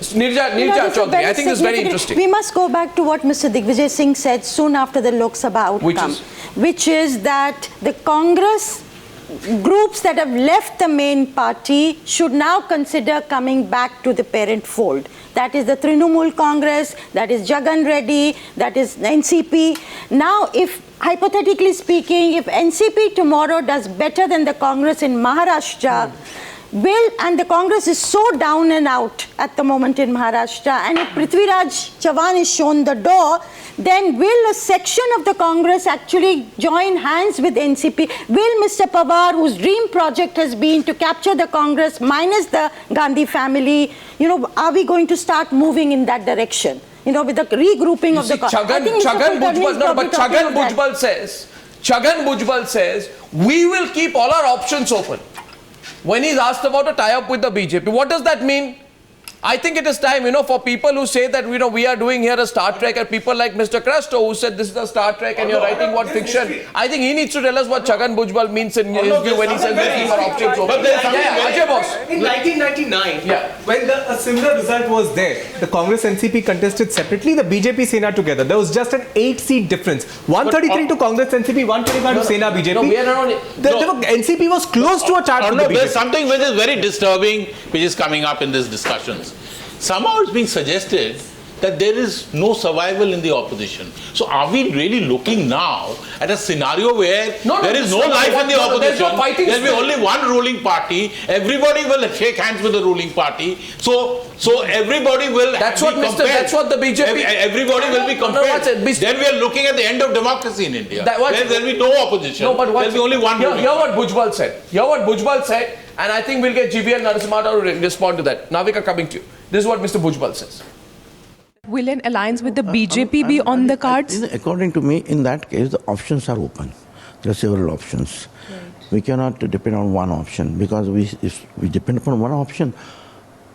Nirja Chaudhary, I think this is very interesting. We must go back to what Mr. Digvijay Singh said soon after the Lok Sabha outcome, which is that the Congress groups that have left the main party should now consider coming back to the parent fold. That is the Trinamool Congress, that is Jagan Reddy, that is NCP. Now, if hypothetically speaking, if NCP tomorrow does better than the Congress in Maharashtra, and the Congress is so down and out at the moment in Maharashtra, and if Prithviraj Chavan is shown the door, then will a section of the Congress actually join hands with NCP? Will Mr. Pawar, whose dream project has been to capture the Congress minus the Gandhi family, are we going to start moving in that direction? With the regrouping of the Congress. Chhagan Bhujbal says, we will keep all our options open. When he's asked about a tie-up with the BJP, what does that mean? I think it is time, for people who say that, we are doing here a Star Trek, and people like Mr. Crasto who said this is a Star Trek and you're writing what fiction. I think he needs to tell us what Chhagan Bhujbal means in his view when he says we keep our options open. But there's something In 1999, when a similar result was there, the Congress NCP contested separately, the BJP Sena together. There was just an 8-seat difference. 133 to Congress NCP, 125 to Sena BJP. NCP was close to a chart with the BJP. There's something which is very disturbing which is coming up in these discussions. Somehow it's being suggested that there is no survival in the opposition. So are we really looking now at a scenario where there is no life in the opposition? There will be only one ruling party. Everybody will shake hands with the ruling party. So everybody will that's what the BJP... Everybody will be compared. Then we are looking at the end of democracy in India. There will be no opposition. There will be only one ruling. Hear what Bhujbal said. And I think we'll get GVL Narasimha to respond to that. Navika, coming to you. This is what Mr. Bhujbal says. Will an alliance with the BJP be on the cards? According to me, in that case, the options are open. There are several options. Right. We cannot depend on one option, because if we depend upon one option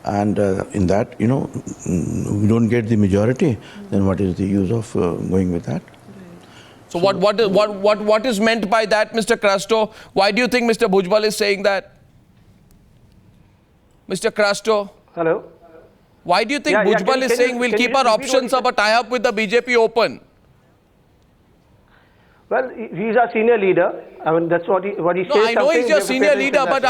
and in that, we don't get the majority, then what is the use of going with that? So what is meant by that, Mr. Crasto? Why do you think Mr. Bhujbal is saying that? Mr. Crasto? Hello? Why do you think Bhujbal is saying we'll keep our options of a tie-up with the BJP open? Well, he's our senior leader. I mean, that's what he says. No, I know he's your senior leader, but...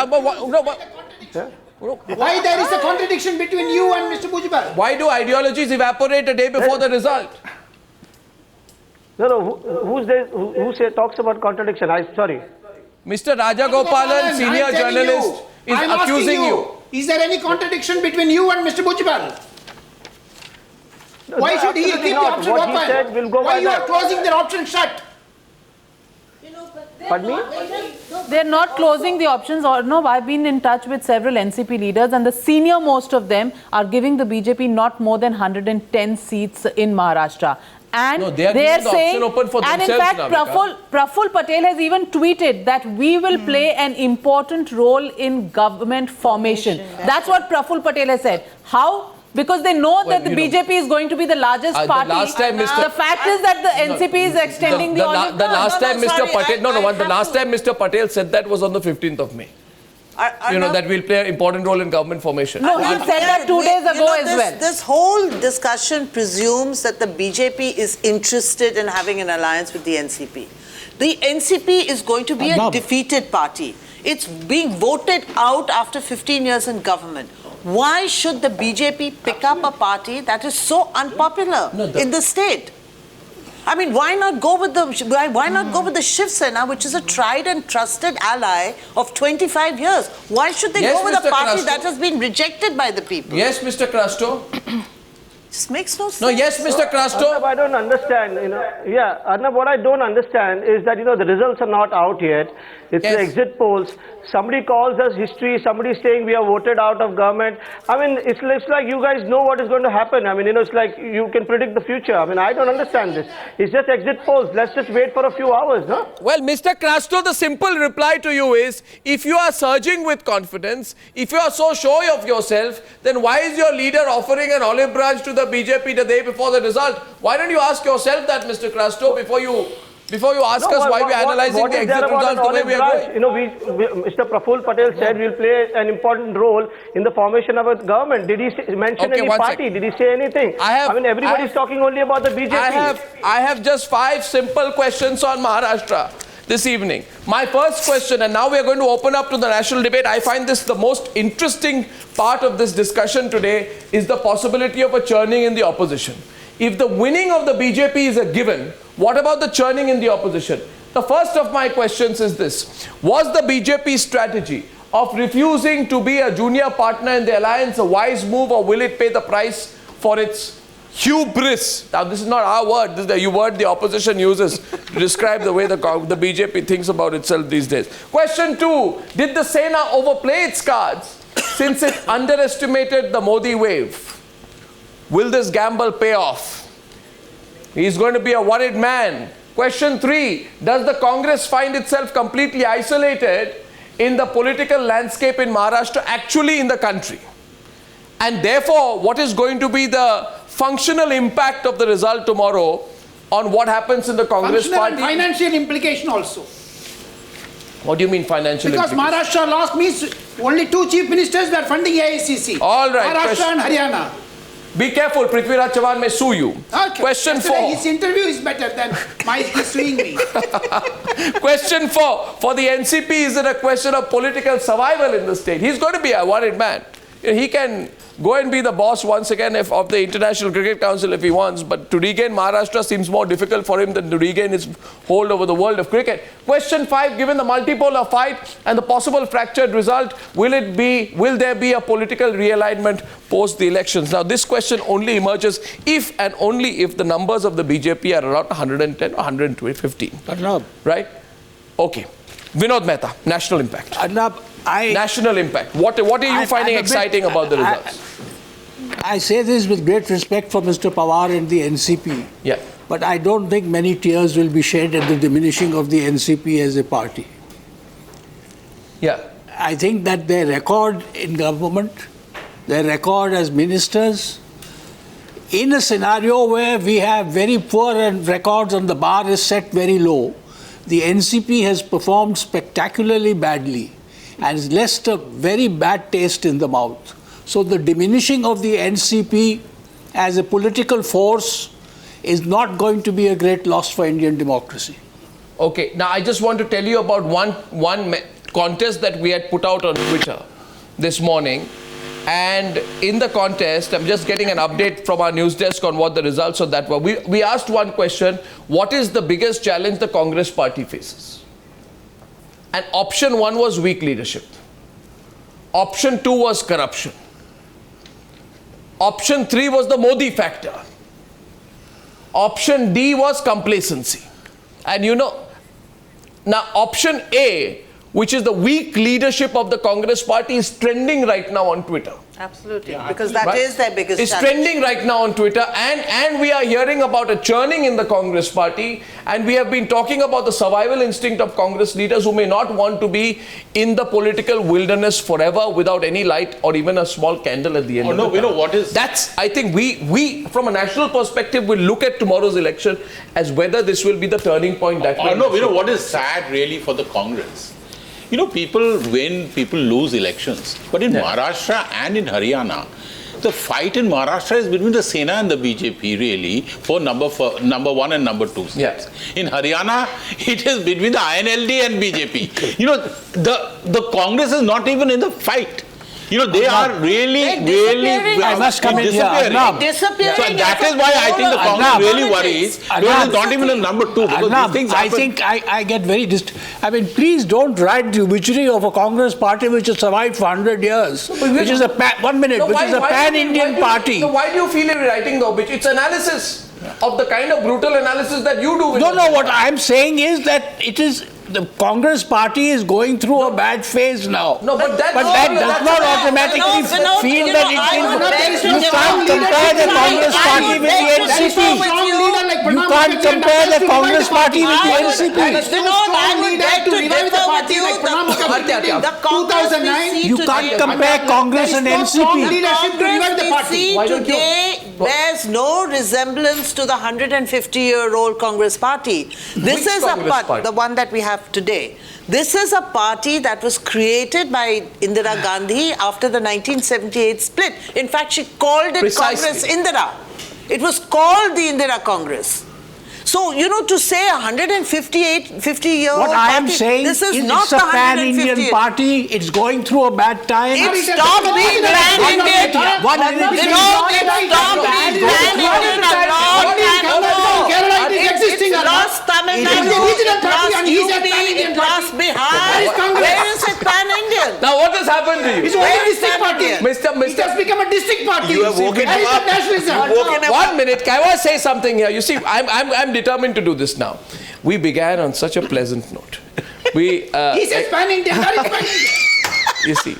Why there is a contradiction between you and Mr. Bhujbal? Why do ideologies evaporate a day before the result? No, who talks about contradiction? Sorry. Mr. Rajagopalan, senior journalist, is accusing you. Is there any contradiction between you and Mr. Bhujbal? Why should he keep the option open? Why you are closing the option shut? Pardon me? They're not closing the options. I've been in touch with several NCP leaders, and the senior most of them are giving the BJP not more than 110 seats in Maharashtra. And they are saying, open for and in fact, Praful Patel has even tweeted that we will play an important role in government formation. That's what Praful Patel has said. How? Because they know that the BJP is going to be the largest party. The fact is that the NCP is extending the olive The last time Mr. Patel said that was on the 15th of May. That we'll play an important role in government formation. No, he said that 2 days ago as well. This whole discussion presumes that the BJP is interested in having an alliance with the NCP. The NCP is going to be a defeated party. It's being voted out after 15 years in government. Why should the BJP pick up a party that is so unpopular in the state? I mean, why not go with the Shiv Sena, which is a tried and trusted ally of 25 years? Why should they go with a party that has been rejected by the people? Yes, Mr. Crasto. This makes no sense. No, yes, Mr. Crasto. Arnab, I don't understand. Arnab, what I don't understand is that the results are not out yet. It's the exit polls. Somebody calls us history. Somebody saying we are voted out of government. I mean, it's like you guys know what is going to happen. I mean, it's like you can predict the future. I mean, I don't understand this. It's just exit polls. Let's just wait for a few hours, no? Well, Mr. Crasto, the simple reply to you is, if you are surging with confidence, if you are so sure of yourself, then why is your leader offering an olive branch to the BJP the day before the result? Why don't you ask yourself that, Mr. Crasto, before you before you ask us why we're analyzing the exit results the way we are going. You know, Mr. Praful Patel said we'll play an important role in the formation of a government. Did he mention any party? Did he say anything? I mean, everybody's talking only about the BJP. I have just 5 simple questions on Maharashtra this evening. My first question, and now we are going to open up to the national debate. I find this the most interesting part of this discussion today is the possibility of a churning in the opposition. If the winning of the BJP is a given, what about the churning in the opposition? The first of my questions is this. Was the BJP strategy of refusing to be a junior partner in the alliance a wise move, or will it pay the price for its hubris? Now, this is not our word. This is the word the opposition uses to describe the way the BJP thinks about itself these days. Question 2. Did the Sena overplay its cards since it underestimated the Modi wave? Will this gamble pay off? He's going to be a worried man. Question 3. Does the Congress find itself completely isolated in the political landscape in Maharashtra, actually in the country? And therefore, what is going to be the functional impact of the result tomorrow on what happens in the Congress party? And financial implication also. What do you mean financial Because Maharashtra lost means only 2 chief ministers were funding AICC. All right. Maharashtra and Haryana. Be careful, Prithviraj Chavan may sue you. Okay. Question 4. His interview is better than my suing me. Question 4. For the NCP, is it a question of political survival in the state? He's going to be a worried man. He can go and be the boss once again of the International Cricket Council if he wants, but to regain Maharashtra seems more difficult for him than to regain his hold over the world of cricket. Question 5, given the multipolar fight and the possible fractured result, will there be a political realignment post the elections? Now, this question only emerges if and only if the numbers of the BJP are around 110 or 115. Arnab. Right? Okay. Vinod Mehta, national impact. Arnab, national impact. What are you finding exciting about the results? I say this with great respect for Mr. Pawar and the NCP. Yeah. But I don't think many tears will be shed at the diminishing of the NCP as a party. Yeah. I think that their record in government, their record as ministers, in a scenario where we have very poor records and the bar is set very low, the NCP has performed spectacularly badly and has left a very bad taste in the mouth. So the diminishing of the NCP as a political force is not going to be a great loss for Indian democracy. Okay, now I just want to tell you about one contest that we had put out on Twitter this morning. And in the contest, I'm just getting an update from our news desk on what the results of that were. We asked one question: what is the biggest challenge the Congress party faces? And option 1 was weak leadership. Option 2 was corruption. Option 3 was the Modi factor. Option D was complacency. And you know, now option A, which is the weak leadership of the Congress party, is trending right now on Twitter. Absolutely, because that is their biggest challenge. It's trending right now on Twitter, and we are hearing about a churning in the Congress party, and we have been talking about the survival instinct of Congress leaders who may not want to be in the political wilderness forever without any light or even a small candle at the end of the tunnel. You know what is... That's, I think we from a national perspective will look at tomorrow's election as whether this will be the turning point that you know what is sad really for the Congress? You know, people win, people lose elections. But in Maharashtra and in Haryana, the fight in Maharashtra is between the Sena and the BJP, really, for number 1 and number 2 seats. In Haryana, it is between the INLD and BJP. You know, the Congress is not even in the fight. You know, they are really, I must come in here. Disappearing. So that is why I think the Congress really worries. Because it's not even a number 2. Because these things happen. I think I get very I mean, please don't write the obituary of a Congress party which has survived for 100 years. Which is a pan-Indian party. So why do you feel you're writing the obituary? It's analysis of the kind of brutal analysis that you do. No, what I'm saying is that it is... The Congress party is going through a bad phase now. No, but that does not automatically feel that it is. You can't compare the Congress party with the NCP. You can't compare the Congress party with the NCP. The You can't compare Congress and NCP. Congress today bears no resemblance to the 150-year-old Congress party. This is a party, the one that we have today. This is a party that was created by Indira Gandhi after the 1978 split. In fact, she called it Congress Indira. It was called the Indira Congress. So, to say 150-year-old What I am party, saying this is is not it's a pan-Indian party. It's going through a bad time. It stopped being pan-Indian. It stopped being pan-Indian a long time ago. It's lost Tamil Nadu, it lost UP, it lost Bihar. Where is it pan-Indian? Now what has happened to you? It's only a district party. It has become a district party. You have woken him up. Nationalism. 1 minute, can I say something here? You see, I'm determined to do this now. We began on such a pleasant note. He says pan-Indian, that is pan-Indian. You see,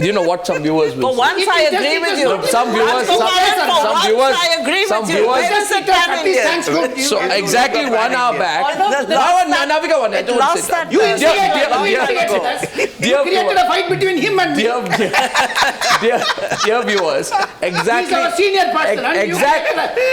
you know what some viewers will For once I agree with you. Some viewers, I agree with you. Where is it pan-Indian? So exactly 1 hour back, Navika, 1 minute. lost that You created a fight between him and me. Dear viewers, exactly. He's our senior person.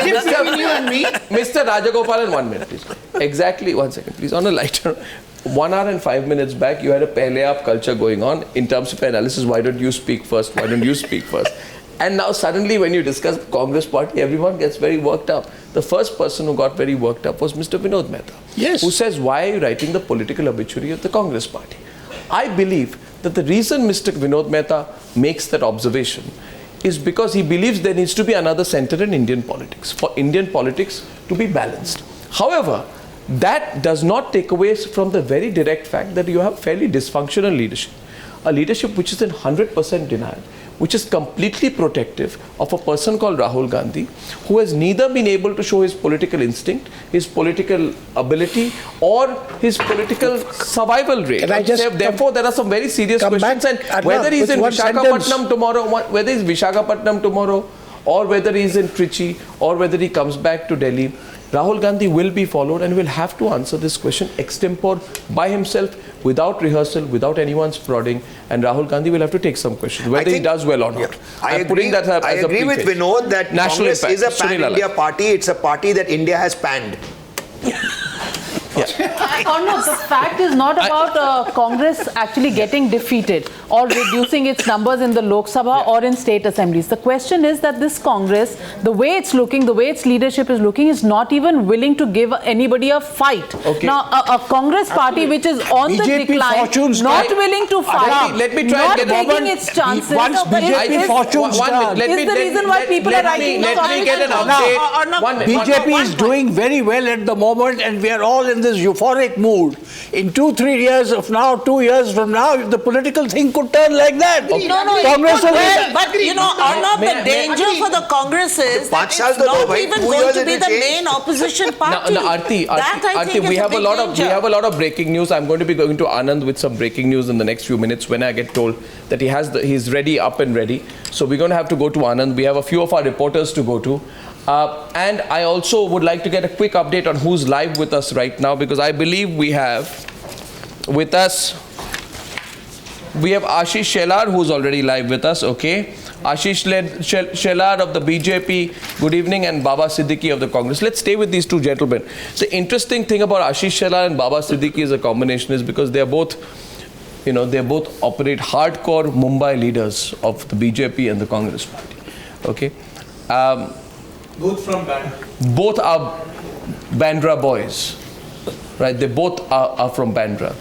Between you and me. Mr. Rajagopalan, 1 minute, please. Exactly, 1 second, please. On a lighter, 1 hour and 5 minutes back, you had a pehle-aap culture going on in terms of analysis. Why don't you speak first? Why don't you speak first? And now suddenly when you discuss Congress party, everyone gets very worked up. The first person who got very worked up was Mr. Vinod Mehta. Yes. Who says, why are you writing the political obituary of the Congress party? I believe that the reason Mr. Vinod Mehta makes that observation is because he believes there needs to be another center in Indian politics, for Indian politics to be balanced. However, that does not take away from the very direct fact that you have fairly dysfunctional leadership. A leadership which is in 100% denial, which is completely protective of a person called Rahul Gandhi, who has neither been able to show his political instinct, his political ability, or his political survival rate. Therefore, there are some very serious questions. And whether he's in Visakhapatnam tomorrow, or whether he's in Trichy, or whether he comes back to Delhi, Rahul Gandhi will be followed and will have to answer this question extempore by himself, without rehearsal, without anyone's prodding, and Rahul Gandhi will have to take some questions, whether he does well or not. Yeah. I agree with Vinod that Congress is a pan-India party. It's a party that India has panned. No, the fact is not about Congress actually getting defeated or reducing its numbers in the Lok Sabha or in state assemblies. The question is that this Congress, the way it's looking, the way its leadership is looking, is not even willing to give anybody a fight. Okay. Now, a Congress party which is on BJP the decline, not willing to fight, let me try not and get taking its chances. Once BJP fortunes turn, is the reason why people are writing Let me get an update. BJP is doing very well at the moment, and we are all in this euphoric mood. In 2-3 years of now, 2 years from now, if the political thing could turn like that. Okay. Congress but Arnab, the danger for the Congress is that it's not even going to be the main opposition party. Aarti, we have a lot of breaking news. I'm going to be going to Anand with some breaking news in the next few minutes when I get told that he's ready, up and ready. So we're going to have to go to Anand. We have a few of our reporters to go to. And I also would like to get a quick update on who's live with us right now, because I believe we have with us, we have Ashish Shelar, who's already live with us, okay. Ashish Shelar of the BJP, good evening, and Baba Siddiqui of the Congress. Let's stay with these two gentlemen. The interesting thing about Ashish Shelar and Baba Siddiqui as a combination is because they both operate hardcore Mumbai leaders of the BJP and the Congress party, okay. Both from Bandra. Both are Bandra boys, right? They both are from Bandra.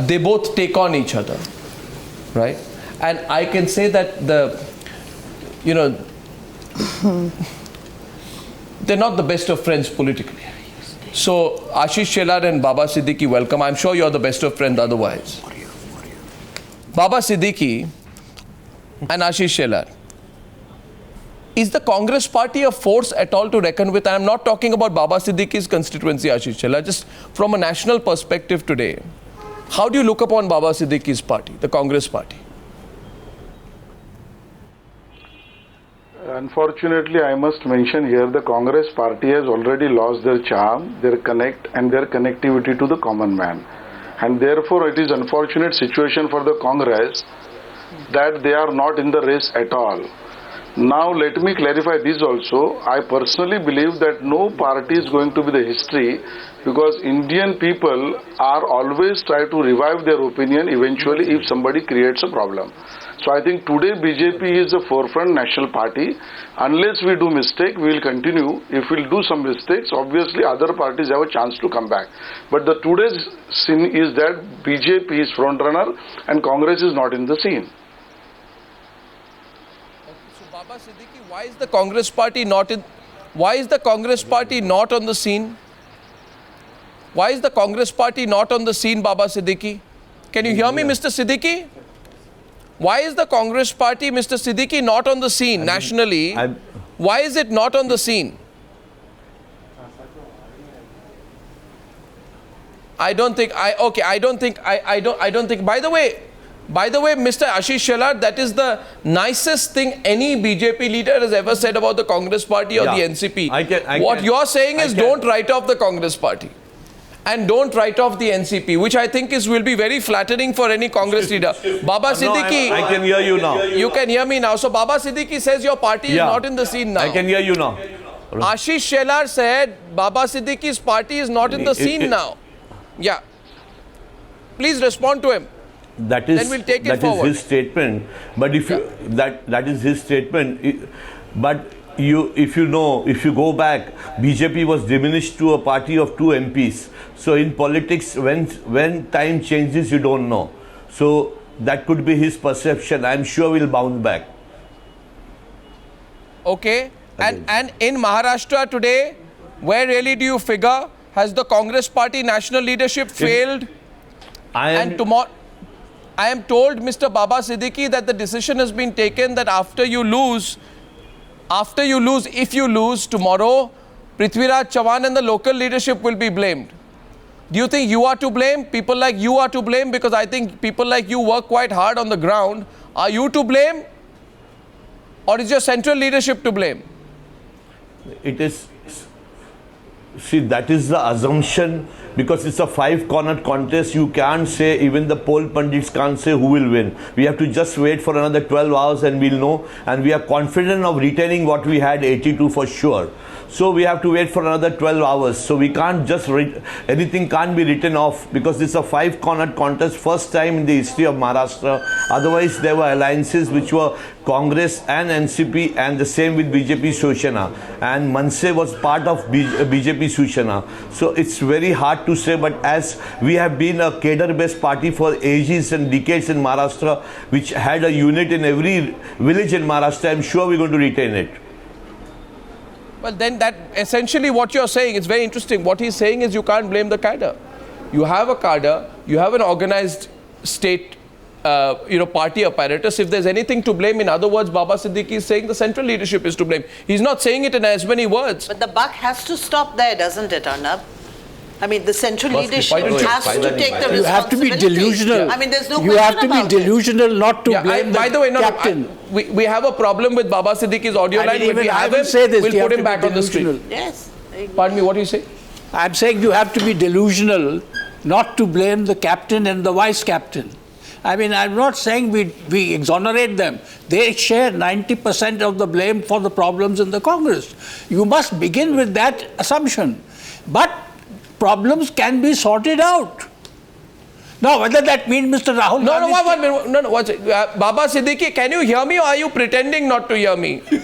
They both take on each other, right? And I can say that they're not the best of friends politically. So Ashish Shelar and Baba Siddiqui, welcome. I'm sure you're the best of friends otherwise. Baba Siddiqui and Ashish Shelar. Is the Congress party a force at all to reckon with? And I'm not talking about Baba Siddiqui's constituency, Ashish Shelar, just from a national perspective today. How do you look upon Baba Siddiqui's party, the Congress party? Unfortunately, I must mention here the Congress party has already lost their charm, their connect and their connectivity to the common man. And therefore, it is an unfortunate situation for the Congress that they are not in the race at all. Now let me clarify this also. I personally believe that no party is going to be the history, because Indian people are always try to revive their opinion eventually if somebody creates a problem. So I think today BJP is the forefront national party. Unless we do mistake, we will continue. If we will do some mistakes, obviously other parties have a chance to come back. But the today's scene is that BJP is front runner and Congress is not in the scene. Baba Siddiqui, why is the Congress party not in? Why is the Congress party not on the scene? Why is the Congress party not on the scene, Baba Siddiqui? Can you hear me, Mr. Siddiqui? Why is the Congress party, Mr. Siddiqui, not on the scene nationally? Why is it not on the scene? I don't think. By the way, Mr. Ashish Shelar, that is the nicest thing any BJP leader has ever said about the Congress party or the NCP. What you're saying is don't write off the Congress party and don't write off the NCP, which I think will be very flattering for any Congress leader. Baba Siddiqui, I can hear you now. You can hear me now. So Baba Siddiqui says your party is not in the scene now. I can hear you now. Ashish Shelar said Baba Siddiqui's party is not in the scene now. Yeah. Please respond to him. That is, then we'll take it forward. His statement. But if you that is his statement. But if you go back, BJP was diminished to a party of 2 MPs. So in politics, when time changes, you don't know. So that could be his perception. I'm sure we'll bounce back. Okay. And in Maharashtra today, where really do you figure? Has the Congress party national leadership failed? And tomorrow, I am told, Mr. Baba Siddiqui, that the decision has been taken that if you lose tomorrow, Prithviraj Chavan and the local leadership will be blamed. Do you think you are to blame? People like you are to blame? Because I think people like you work quite hard on the ground. Are you to blame? Or is your central leadership to blame? It is. See, that is the assumption, because it's a 5-cornered contest. You can't say, even the poll pundits can't say who will win. We have to just wait for another 12 hours and we'll know. And we are confident of retaining what we had, 82 for sure. So we have to wait for another 12 hours. So we can't just anything can't be written off, because it's a 5-cornered contest, first time in the history of Maharashtra. Otherwise, there were alliances which were Congress and NCP, and the same with BJP Shosana. And Manse was part of BJP Shosana. So it's very hard to say, but as we have been a cadre-based party for ages and decades in Maharashtra, which had a unit in every village in Maharashtra, I'm sure we're going to retain it. Well, then that essentially what you're saying, it's very interesting. What he's saying is you can't blame the cadre. You have a cadre, you have an organized state, party apparatus. If there's anything to blame, in other words, Baba Siddiqui is saying the central leadership is to blame. He's not saying it in as many words. But the buck has to stop there, doesn't it, Arnab? I mean, the central leadership has to take the responsibility. You have to be delusional. I mean, there's no You have to be delusional not to blame the captain. We have a problem with Baba Siddiqui's audio line. When we have him, we'll put him back on the street. Yes. Pardon me, what do you say? I'm saying you have to be delusional not to blame the captain and the vice captain. I mean, I'm not saying we exonerate them. They share 90% of the blame for the problems in the Congress. You must begin with that assumption. But problems can be sorted out. Now, whether that means Mr. Rahul Gandhi... No, Baba Siddiqui, can you hear me, or are you pretending not to hear me?